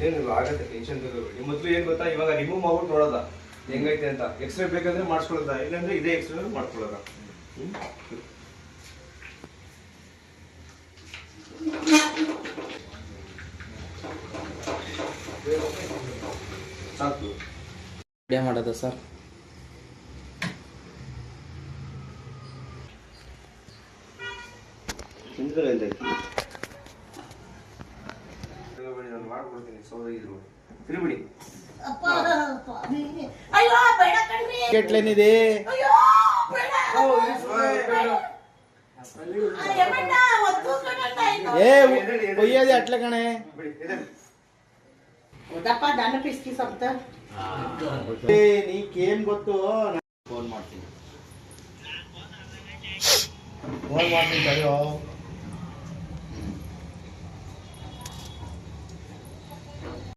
ಏನಿಲ್ಲ ಆಗತ್ತೆ, ಟೆನ್ಷನ್ ತಗೋಬೇಡಿ. ಮೊದಲು ಏನು ಗೊತ್ತಾ, ಇವಾಗ ರಿಮೂವ್ ಮಾಡ್ಬಿಟ್ಟು ನೋಡೋದ ಹೆಂಗೈತೆ ಅಂತ. ಎಕ್ಸ್ರೇ ಬೇಕಂದ್ರೆ ಮಾಡಿಸ್ಕೊಳ್ಳೋದ, ಇಲ್ಲಾಂದ್ರೆ ಇದೇ ಎಕ್ಸ್ರೇ ಮಾಡ್ಕೊಳ್ಳೋದ. ಸಾಕು ಮಾಡೋದು ಸರ್. ನಾನು ಮಾಡ್ಕೊಡ್ತೀನಿ. ಸೌದಾಗಿದ್ರು ತಿರುಬಿಡಿ. ಕೆಟ್ಲೇನಿದೆ ಏ ಒಯ್ಯೋದು ಅಟ್ಲ ಕಣೆ. ನೀಕೇನ್ ಗೊತ್ತು, ಫೋನ್ ಮಾಡ್ತೀನಿ ತಡೆಯೋ.